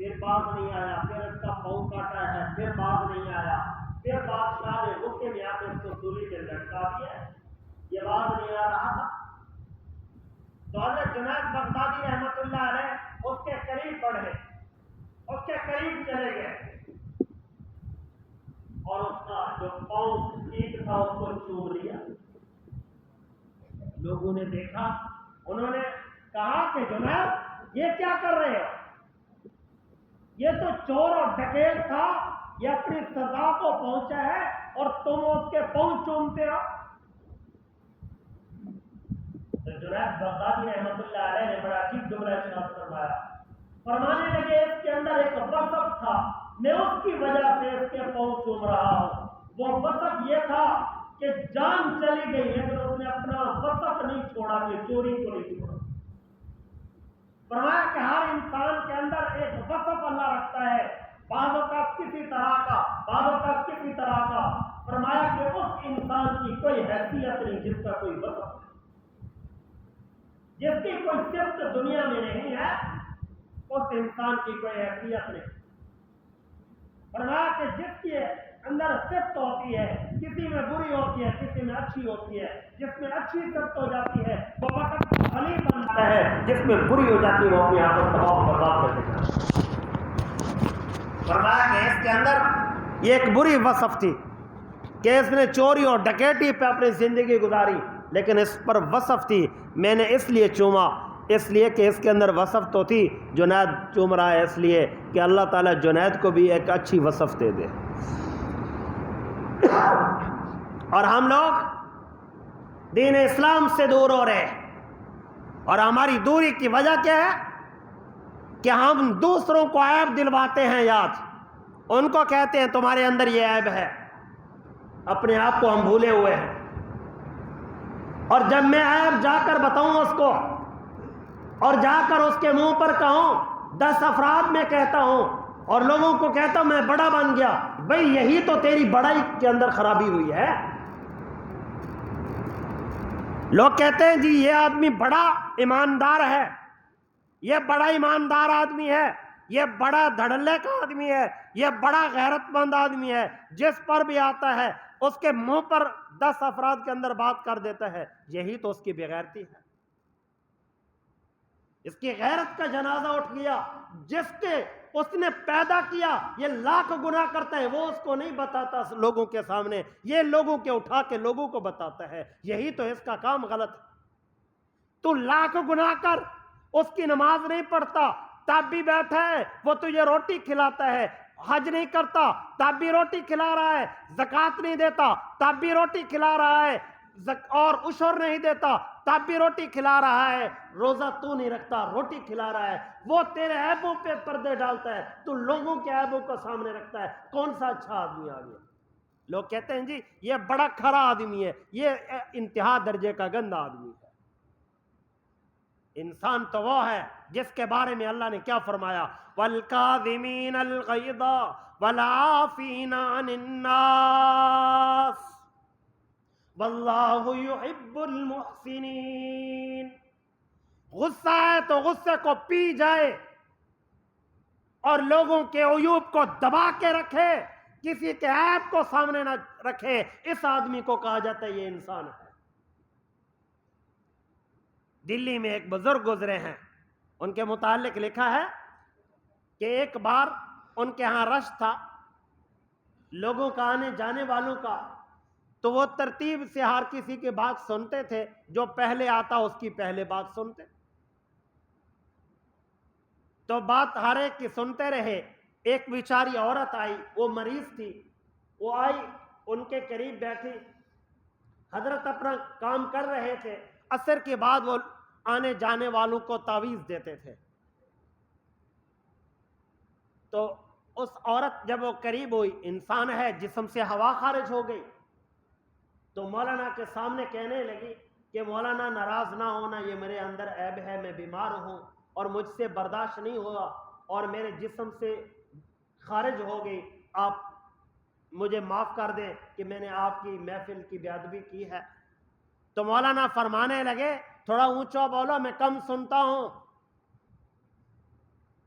پھر باز نہیں آیا، پھر اس کا پاؤں کاٹا ہے، پھر باز نہیں آیا، پھر بادشاہ نے غصے میں آ کے اس کو سولی پہ لٹکا دیا، یہ باز نہیں آ رہا تھا۔ تو حضرت جنید بغدادی رحمت اللہ علیہ اس کے قریب بڑھے، اس کے قریب چلے گئے اور اس کا جو پاؤں ٹھیک تھا اس کو چوم لیا۔ لوگوں نے دیکھا، انہوں نے کہا کہ جنید یہ کیا کر رہے ہو؟ یہ تو چور اور ڈکیت تھا، یہ اپنی سزا کو پہنچا ہے اور تم اس کے پاؤں چومتے ہو۔ تو جنید بغدادی رحمت اللہ علیہ نے بڑا عجیب جملہ ارشاد فرمایا، فرمانے لگے اس کے اندر ایک وصف تھا، میں اس کی وجہ سے اس کے پاؤں چوم رہا ہوں۔ وہ وصف یہ تھا کہ جان چلی گئی لیکن اس نے اپنا وصف نہیں چھوڑا، کہ چوری کو نہیں چھوڑا۔ فرمایا کہ ہر انسان کے اندر ایک وصف اللہ رکھتا ہے، بعض اوقات کسی طرح کا، بعض اوقات کسی طرح کا۔ فرمایا کہ اس انسان کی کوئی حیثیت نہیں جس کا کوئی وصف نہیں، جس کی کوئی صفت دنیا میں نہیں ہے، اس انسان کی کوئی حیثیت نہیں۔ فرمایا کہ جس کے اندر صفت ہوتی ہے، کسی میں بری ہوتی ہے، کسی میں اچھی ہوتی ہے، جس میں اچھی صفت ہو جاتی ہے وہ وقت کا خلیل بنتا ہے، جس میں بری ہو جاتی ہے وہ اپنے آپ کو تباہ و برباد کر دیتا ہے۔ فرمایا کہ اس کے اندر یہ ایک بری وصف تھی کہ اس نے چوری اور ڈکیتی پہ اپنی زندگی گزاری، لیکن اس پر وصف تھی، میں نے اس لیے چوما، اس لیے کہ اس کے اندر وصف تو تھی۔ جنید چوم رہا ہے اس لیے کہ اللہ تعالیٰ جنید کو بھی ایک اچھی وصف دے دے۔ اور ہم لوگ دین اسلام سے دور ہو رہے ہیں، اور ہماری دوری کی وجہ کیا ہے کہ ہم دوسروں کو عیب دلواتے ہیں یاد، ان کو کہتے ہیں تمہارے اندر یہ عیب ہے، اپنے آپ کو ہم بھولے ہوئے ہیں۔ اور جب میں عیب جا کر بتاؤں اس کو، اور جا کر اس کے منہ پر کہوں، 10 افراد میں کہتا ہوں اور لوگوں کو کہتا ہوں میں بڑا بن گیا، بھئی یہی تو تیری بڑائی کے اندر خرابی ہوئی ہے۔ لوگ کہتے ہیں جی یہ آدمی بڑا ایماندار ہے، یہ بڑا ایماندار آدمی ہے، یہ بڑا دھڑلے کا آدمی ہے، یہ بڑا غیرت مند آدمی ہے، جس پر بھی آتا ہے اس کے منہ پر 10 افراد کے اندر بات کر دیتا ہے، یہی تو اس کی بغیرتی ہے۔ اس کی غیرت کا جنازہ اٹھ گیا، جس کے اس نے پیدا کیا یہ لاکھ گناہ کرتا ہے، وہ اس کو نہیں بتاتا لوگوں کے سامنے، یہ لوگوں کے اٹھا کے لوگوں کو بتاتا ہے، یہی تو اس کا کام غلط ہے۔ تو لاکھ گناہ کر، اس کی نماز نہیں پڑھتا تب بھی بیٹھا ہے، وہ تجھے روٹی کھلاتا ہے، حج نہیں کرتا تب بھی روٹی کھلا رہا ہے، زکوٰۃ نہیں دیتا تب بھی روٹی کھلا رہا ہے، اور عشر نہیں دیتا تب بھی روٹی کھلا رہا ہے، روزہ تو نہیں رکھتا روٹی کھلا رہا ہے، وہ تیرے عیبوں پہ پردے ڈالتا ہے، تو لوگوں کے عیبوں کو سامنے رکھتا ہے، کون سا اچھا آدمی آ گیا؟ لوگ کہتے ہیں جی یہ بڑا کھرا آدمی ہے، یہ انتہا درجے کا گندا آدمی ہے۔ انسان تو وہ ہے جس کے بارے میں اللہ نے کیا فرمایا، وَالْكَاظِمِينَ الْغَيْظَ وَالْعَافِينَ عَنِ النَّاسِ وَاللَّهُ يُحِبُّ الْمُحْسِنِينَ۔ غصہ ہے تو غصے کو پی جائے اور لوگوں کے عیوب کو دبا کے رکھے، کسی کے عیب کو سامنے نہ رکھے، اس آدمی کو کہا جاتا ہے یہ انسان ہے۔ دلی میں ایک بزرگ گزرے ہیں، ان کے متعلق لکھا ہے کہ ایک بار ان کے ہاں رش تھا لوگوں کا، آنے جانے والوں کا، تو وہ ترتیب سے ہر کسی کی بات سنتے تھے، جو پہلے آتا اس کی پہلے بات سنتے، تو بات ہر ایک کی سنتے رہے۔ ایک بیچاری عورت آئی، وہ مریض تھی، وہ آئی ان کے قریب بیٹھی، حضرت اپنا کام کر رہے تھے، عصر کے بعد وہ آنے جانے والوں کو تعویذ دیتے تھے، تو اس عورت جب وہ قریب ہوئی، انسان ہے جسم سے ہوا خارج ہو گئی، تو مولانا کے سامنے کہنے لگی کہ مولانا ناراض نہ ہونا، یہ میرے اندر عیب ہے، میں بیمار ہوں اور مجھ سے برداشت نہیں ہوا اور میرے جسم سے خارج ہو گئی، آپ مجھے معاف کر دیں کہ میں نے آپ کی محفل کی بے ادبی کی ہے۔ تو مولانا فرمانے لگے، تھوڑا اونچا بولو میں کم سنتا ہوں،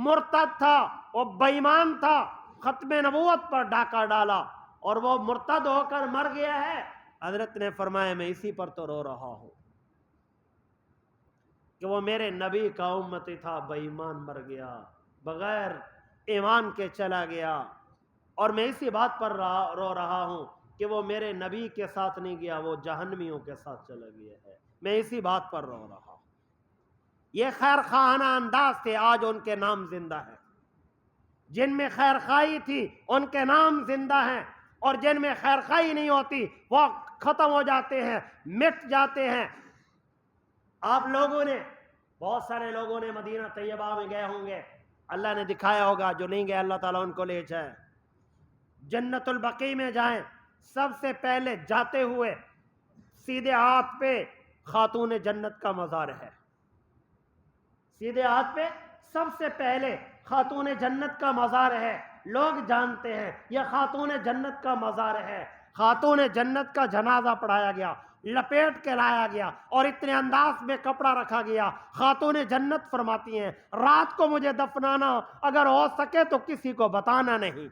مرتد تھا, وہ بےایمان تھا, ختم نبوت پر ڈاکہ ڈالا اور وہ مرتد ہو کر مر گیا ہے. حضرت نے فرمایا میں اسی پر تو رو رہا ہوں کہ وہ میرے نبی کا امتی تھا, بے ایمان مر گیا, بغیر ایمان کے چلا گیا. اور میں اسی بات پر رو رہا ہوں کہ وہ میرے نبی کے ساتھ نہیں گیا, وہ جہنمیوں کے ساتھ چلا گیا ہے. میں اسی بات پر رو رہا ہوں. یہ خیر خواہانہ انداز تھے, آج ان کے نام زندہ ہیں. جن میں خیر خواہی تھی ان کے نام زندہ ہیں, اور جن میں خیر خواہی نہیں ہوتی وہ ختم ہو جاتے ہیں, مٹ جاتے ہیں. آپ لوگوں نے, بہت سارے لوگوں نے مدینہ طیبہ میں گئے ہوں گے, اللہ نے دکھایا ہوگا, جو نہیں گئے اللہ تعالیٰ ان کو لے جائے. جنت البقیع میں جائیں, سب سے پہلے جاتے ہوئے سیدھے ہاتھ پہ خاتون جنت کا مزار ہے. سیدھے ہاتھ پہ سب سے پہلے خاتون جنت کا مزار ہے. لوگ جانتے ہیں یہ خاتون جنت کا مزار ہے. خاتون جنت کا جنازہ پڑھایا گیا, لپیٹ کے لایا گیا, اور اتنے انداز میں کپڑا رکھا گیا. خاتون جنت فرماتی ہیں رات کو مجھے دفنانا, اگر ہو سکے تو کسی کو بتانا نہیں.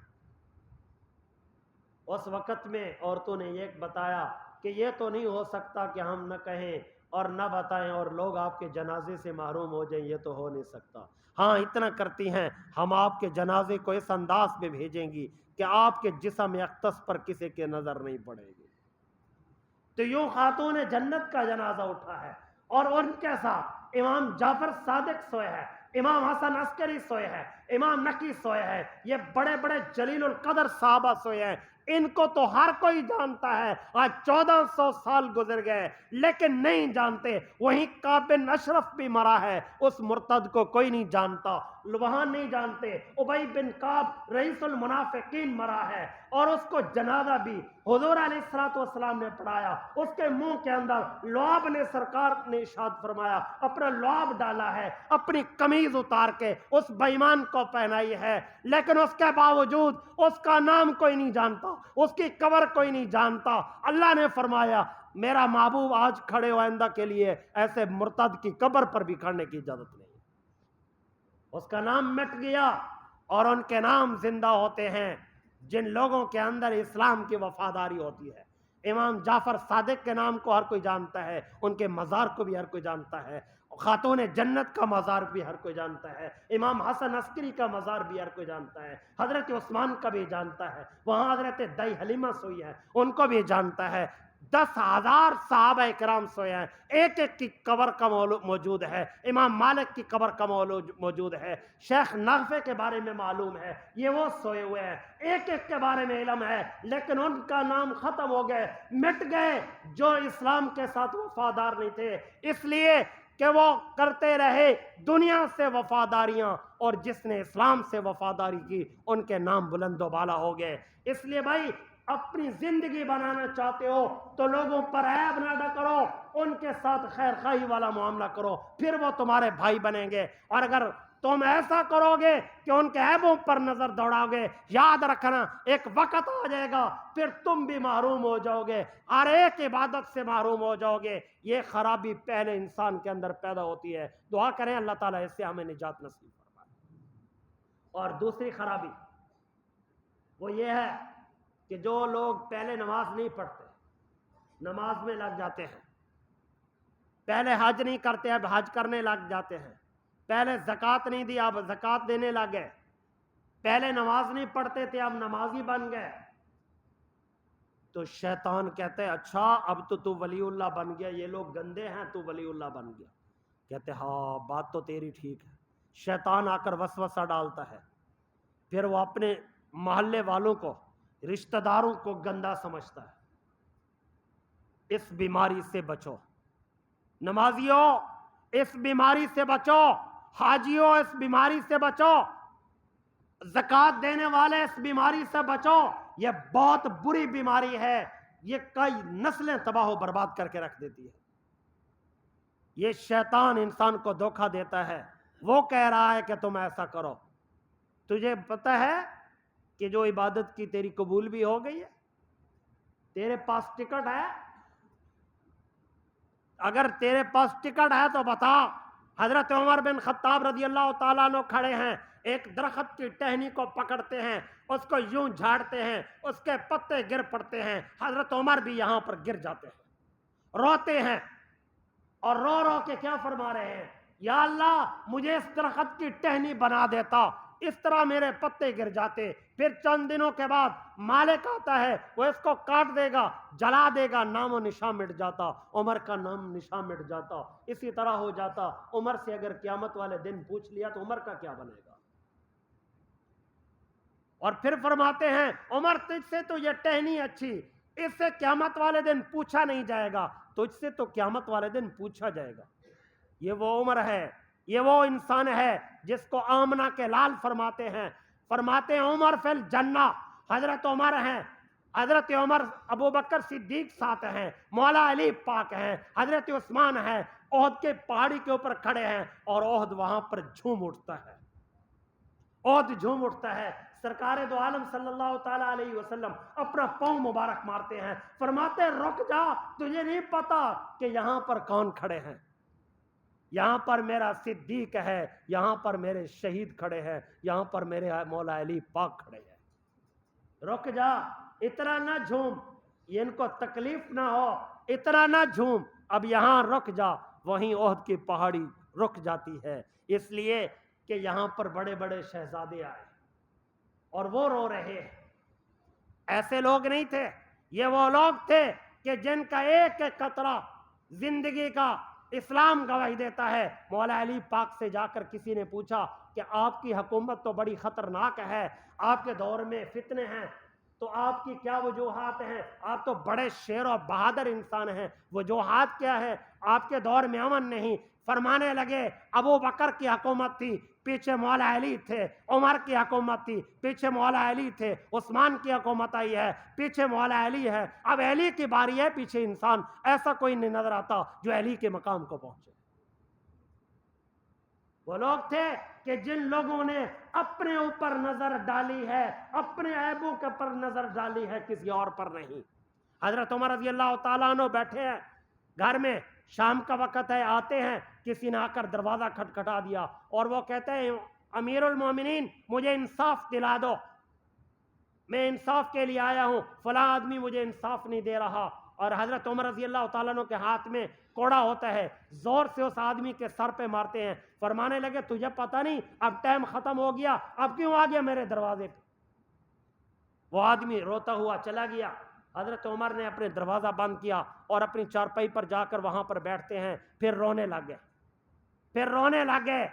اس وقت میں عورتوں نے یہ بتایا کہ یہ تو نہیں ہو سکتا کہ ہم نہ کہیں اور نہ بتائیں اور لوگ آپ کے جنازے سے محروم ہو جائیں, یہ تو ہو نہیں سکتا. ہاں اتنا کرتی ہیں, ہم آپ کے جنازے کو اس انداز میں بھیجیں گی کہ آپ کے جسم اقدس پر کسی کے نظر نہیں پڑے گی. تو یوں خاتون جنت کا جنازہ اٹھا ہے, اور ان کے ساتھ امام جعفر صادق سوئے ہیں, امام حسن عسکری سوئے ہیں, امام نقی سوئے ہیں. یہ بڑے بڑے جلیل القدر صحابہ سوئے ہیں. ان کو تو ہر کوئی جانتا ہے. آج 1400 سال گزر گئے لیکن نہیں جانتے. وہیں کعب بن اشرف بھی مرا ہے, اس مرتد کو کوئی نہیں جانتا, وہاں نہیں جانتے. ابی بن کعب رئیس المنافقین مرا ہے, اور اس کو جنازہ بھی حضور علیہ السلام نے پڑھایا. اس کے منہ کے اندر لعاب نے, سرکار نے ارشاد فرمایا, اپنا لعاب ڈالا ہے, اپنی قمیض اتار کے اس بے ایمان کو پہنائی ہے, لیکن اس کے باوجود اس کا نام کوئی نہیں جانتا, اس کی قبر کوئی نہیں جانتا. اللہ نے فرمایا میرا محبوب آج کھڑے ہو آئندہ کے لیے ایسے مرتد کی قبر پر بھی کھڑنے کی اجازت نہیں. اس کا نام مٹ گیا, اور ان کے نام زندہ ہوتے ہیں جن لوگوں کے اندر اسلام کی وفاداری ہوتی ہے. امام جعفر صادق کے نام کو ہر کوئی جانتا ہے, ان کے مزار کو بھی ہر کوئی جانتا ہے, خاتون جنت کا مزار بھی ہر کوئی جانتا ہے, امام حسن عسکری کا مزار بھی ہر کوئی جانتا ہے, حضرت عثمان کا بھی جانتا ہے, وہاں حضرت دائی حلیمہ سوئی ہے, ان کو بھی جانتا ہے. 10,000 صحابہ کرام سوئے ہیں, ایک ایک کی قبر کا موجود ہے. امام مالک کی قبر کا موجود ہے. شیخ نغفے کے بارے میں معلوم ہے, یہ وہ سوئے ہوئے ہیں, ایک ایک کے بارے میں علم ہے, لیکن ان کا نام ختم ہو گئے, مٹ گئے, جو اسلام کے ساتھ وفادار نہیں تھے, اس لیے کہ وہ کرتے رہے دنیا سے وفاداریاں, اور جس نے اسلام سے وفاداری کی ان کے نام بلند و بالا ہو گئے. اس لیے بھائی اپنی زندگی بنانا چاہتے ہو تو لوگوں پر عیب نہ کرو, ان کے ساتھ خیر خواہی والا معاملہ کرو, پھر وہ تمہارے بھائی بنیں گے. اور اگر تم ایسا کرو گے کہ ان کے عیبوں پر نظر دوڑاؤ گے, یاد رکھنا ایک وقت آ جائے گا پھر تم بھی محروم ہو جاؤ گے, ہر ایک عبادت سے محروم ہو جاؤ گے. یہ خرابی پہلے انسان کے اندر پیدا ہوتی ہے. دعا کریں اللہ تعالیٰ اس سے ہمیں نجات نصیب فرمائے. اور دوسری خرابی وہ یہ ہے کہ جو لوگ پہلے نماز نہیں پڑھتے, نماز میں لگ جاتے ہیں, پہلے حج نہیں کرتے اب حج کرنے لگ جاتے ہیں, پہلے زکوٰۃ نہیں دی اب زکوٰۃ دینے لگ گئے, پہلے نماز نہیں پڑھتے تھے اب نمازی بن گئے. تو شیطان کہتے ہیں اچھا اب تو ولی اللہ بن گیا, یہ لوگ گندے ہیں تو ولی اللہ بن گیا. کہتے ہاں بات تو تیری ٹھیک ہے. شیطان آ کر وسوسہ ڈالتا ہے, پھر وہ اپنے محلے والوں کو, رشتہ داروں کو گندا سمجھتا ہے. اس بیماری سے بچو نمازیوں, اس بیماری سے بچو حاجیوں, اس بیماری سے بچو, زکوٰۃ دینے والے اس بیماری سے بچو. یہ بہت بری بیماری ہے, یہ کئی نسلیں تباہ و برباد کر کے رکھ دیتی ہے. یہ شیطان انسان کو دھوکہ دیتا ہے, وہ کہہ رہا ہے کہ تم ایسا کرو. تجھے پتہ ہے کہ جو عبادت کی تیری قبول بھی ہو گئی ہے, تیرے پاس ٹکٹ ہے, اگر تیرے پاس ٹکٹ ہے تو بتا. حضرت عمر بن خطاب رضی اللہ تعالیٰ عنہ کھڑے ہیں, ایک درخت کی ٹہنی کو پکڑتے ہیں، اس کو یوں جھاڑتے ہیں، اس کے پتے گر پڑتے ہیں۔ حضرت عمر بھی یہاں پر گر جاتے ہیں، روتے ہیں، اور رو رو کے کیا فرما رہے ہیں؟ یا اللہ مجھے اس درخت کی ٹہنی بنا دیتا، اس طرح میرے پتے گر جاتے۔ پھر چند دنوں کے بعد مالک آتا ہے، وہ اس کو کاٹ دے گا، جلا دے گا، نام و نشان مٹ جاتا، عمر کا نام نشان مٹ جاتا۔ اسی طرح ہو جاتا۔ عمر سے اگر قیامت والے دن پوچھ لیا تو عمر کا کیا بنے گا؟ اور پھر فرماتے ہیں عمر تجھ سے تو یہ ٹہنی اچھی، اس سے قیامت والے دن پوچھا نہیں جائے گا، تجھ سے تو قیامت والے دن پوچھا جائے گا۔ یہ وہ عمر ہے، یہ وہ انسان ہے جس کو آمنہ کے لال فرماتے ہیں عمر فی الجنہ۔ حضرت عمر ہیں، حضرت عمر ابو بکر صدیق ساتھ ہیں، مولا علی پاک ہیں، حضرت عثمان ہیں، احد کے پہاڑی کے اوپر کھڑے ہیں، اور احد وہاں پر جھوم اٹھتا ہے، احد جھوم اٹھتا ہے۔ سرکار دو عالم صلی اللہ تعالی علیہ وسلم اپنا پاؤں مبارک مارتے ہیں، فرماتے رک جا، تجھے نہیں پتا کہ یہاں پر کون کھڑے ہیں؟ یہاں پر میرا صدیق ہے، یہاں پر میرے شہید کھڑے ہیں، یہاں پر میرے مولا علی پاک کھڑے ہیں۔ رک جا، اتنا نہ جھوم، یہ ان کو تکلیف نہ ہو، اتنا نہ جھوم، اب یہاں رک جا۔ وہیں احد کی پہاڑی رک جاتی ہے، اس لیے کہ یہاں پر بڑے بڑے شہزادے آئے اور وہ رو رہے ہیں۔ ایسے لوگ نہیں تھے، یہ وہ لوگ تھے کہ جن کا ایک ایک قطرہ زندگی کا اسلام گواہی دیتا ہے۔ مولا علی پاک سے جا کر کسی نے پوچھا کہ آپ کی حکومت تو بڑی خطرناک ہے، آپ کے دور میں فتنے ہیں، تو آپ کی کیا وجوہات ہیں؟ آپ تو بڑے شیر و بہادر انسان ہیں، وجوہات کیا ہے؟ آپ کے دور میں امن نہیں۔ فرمانے لگے ابو بکر کی حکومت تھی، پیچھے مولا علی تھے، عمر کی حکومت تھی، پیچھے مولا علی تھے، عثمان کی حکومت آئی ہے، پیچھے مولا علی ہے، اب علی کی باری ہے، پیچھے انسان ایسا کوئی نہیں نظر آتا جو علی کے مقام کو پہنچے۔ وہ لوگ تھے کہ جن لوگوں نے اپنے اوپر نظر ڈالی ہے، اپنے عیبوں کے پر نظر ڈالی ہے، کسی اور پر نہیں۔ حضرت عمر رضی اللہ تعالیٰ عنہ بیٹھے ہیں گھر میں، شام کا وقت ہے، آتے ہیں، کسی نے آ کر دروازہ کھٹکھٹا دیا اور وہ کہتے ہیں امیر المومنین مجھے انصاف دلا دو، میں انصاف کے لیے آیا ہوں، فلاں آدمی مجھے انصاف نہیں دے رہا۔ اور حضرت عمر رضی اللہ تعالیٰ عنہ کے ہاتھ میں کوڑا ہوتا ہے، زور سے اس آدمی کے سر پہ مارتے ہیں، فرمانے لگے تجھے پتہ نہیں اب ٹائم ختم ہو گیا، اب کیوں آ گیا میرے دروازے پہ؟ وہ آدمی روتا ہوا چلا گیا۔ حضرت عمر نے اپنے دروازہ بند کیا اور اپنی چارپائی پر جا کر وہاں پر بیٹھتے ہیں، پھر رونے لگ گئے،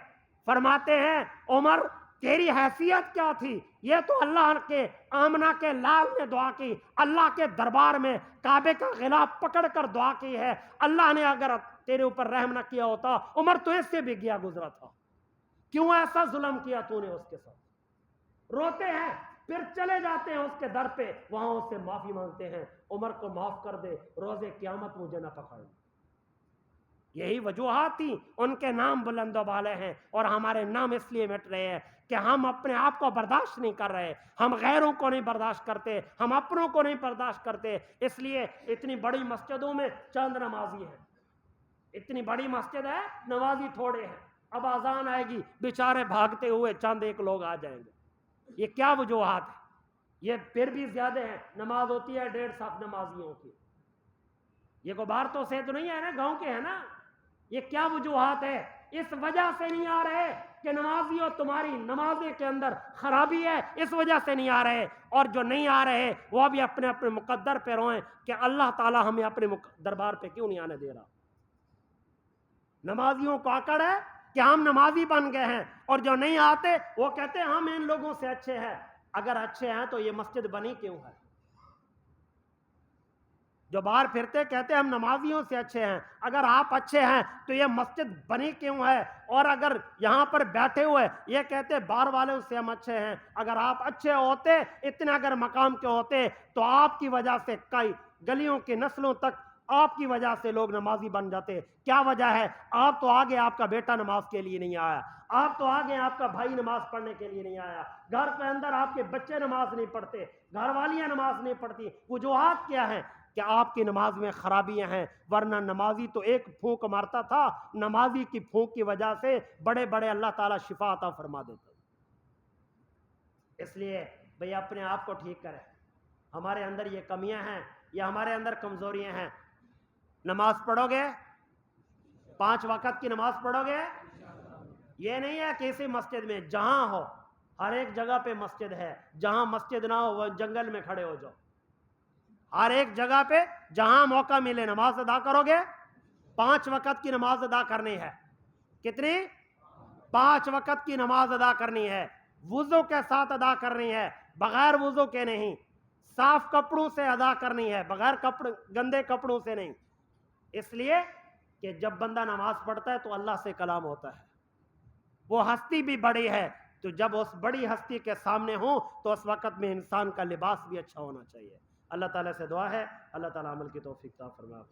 فرماتے ہیں عمر تیری حیثیت کیا تھی؟ یہ تو اللہ کے آمنہ کے لال نے دعا کی، اللہ کے دربار میں کعبے کا غلاف پکڑ کر دعا کی ہے، اللہ نے اگر تیرے اوپر رحم نہ کیا ہوتا عمر تو اس سے بھی گیا گزرا تھا، کیوں ایسا ظلم کیا تو نے اس کے ساتھ؟ روتے ہیں، پھر چلے جاتے ہیں اس کے در پہ، وہاں اس سے معافی مانگتے ہیں، عمر کو معاف کر دے، روز قیامت مجھے نہ پکڑ۔ یہی وجوہات تھی، ان کے نام بلند و بالے ہیں، اور ہمارے نام اس لیے مٹ رہے ہیں کہ ہم اپنے آپ کو برداشت نہیں کر رہے، ہم غیروں کو نہیں برداشت کرتے، ہم اپنوں کو نہیں برداشت کرتے۔ اس لیے اتنی بڑی مسجدوں میں چند نمازی ہیں، اتنی بڑی مسجد ہے، نمازی تھوڑے ہیں، اب اذان آئے گی، بیچارے بھاگتے ہوئے چند ایک لوگ آ جائیں گے۔ یہ کیا وجوہات ہے؟ یہ پھر بھی زیادہ ہیں، نماز ہوتی ہے 150 صف نمازیوں کی، یہ کوئی بار تو سے تو نہیں ہے نا، گاؤں کے ہیں نا۔ یہ کیا وجوہات ہے؟ اس وجہ سے نہیں آ رہے کہ نمازیوں تمہاری نمازیں کے اندر خرابی ہے، اس وجہ سے نہیں آ رہے، اور جو نہیں آ رہے وہ بھی اپنے اپنے مقدر پہ روئیں کہ اللہ تعالیٰ ہمیں اپنے دربار پہ کیوں نہیں آنے دے رہا۔ نمازیوں کو آکڑ ہے کہ ہم نمازی بن گئے ہیں، اور جو نہیں آتے وہ کہتے ہیں ہم ان لوگوں سے اچھے ہیں۔ اگر اچھے ہیں تو یہ مسجد بنی کیوں ہے؟ جو باہر پھرتے کہتے ہیں ہم نمازیوں سے اچھے ہیں، اگر آپ اچھے ہیں تو یہ مسجد بنی کیوں ہے؟ اور اگر یہاں پر بیٹھے ہوئے یہ کہتے باہر والوں سے ہم اچھے ہیں، اگر آپ اچھے ہوتے، اتنے اگر مقام کے ہوتے تو آپ کی وجہ سے کئی گلیوں کی نسلوں تک آپ کی وجہ سے لوگ نمازی بن جاتے۔ کیا وجہ ہے؟ آپ تو آگے آپ کا بیٹا نماز کے لیے نہیں آیا، آپ تو آگے آپ کا بھائی نماز پڑھنے کے لیے نہیں آیا، گھر کے اندر آپ کے بچے نماز نہیں پڑھتے، گھر والیاں نماز نہیں پڑھتی۔ وجوہات کیا ہیں؟ کہ آپ کی نماز میں خرابیاں ہیں، ورنہ نمازی تو ایک پھونک مارتا تھا، نمازی کی پھونک کی وجہ سے بڑے بڑے اللہ تعالیٰ شفا عطا فرما دیتے۔ اس لیے بھئی اپنے آپ کو ٹھیک کریں. ہمارے اندر یہ کمیاں ہیں, یہ ہمارے اندر کمزوریاں ہیں. نماز پڑھو گے, 5 وقت کی نماز پڑھو گے. یہ نہیں ہے کہ اسی مسجد میں, جہاں ہو ہر ایک جگہ پہ مسجد ہے. جہاں مسجد نہ ہو وہ جنگل میں کھڑے ہو جاؤ. ہر ایک جگہ پہ جہاں موقع ملے نماز ادا کرو گے. 5 وقت کی نماز ادا کرنی ہے. کتنی؟ 5 وقت کی نماز ادا کرنی ہے. وضو کے ساتھ ادا کرنی ہے, بغیر وضو کے نہیں. صاف کپڑوں سے ادا کرنی ہے, بغیر گندے کپڑوں سے نہیں. اس لیے کہ جب بندہ نماز پڑھتا ہے تو اللہ سے کلام ہوتا ہے. وہ ہستی بھی بڑی ہے, تو جب اس بڑی ہستی کے سامنے ہوں تو اس وقت میں انسان کا لباس بھی اچھا ہونا چاہیے. اللہ تعالیٰ سے دعا ہے اللہ تعالیٰ عمل کی توفیق عطا فرمائے.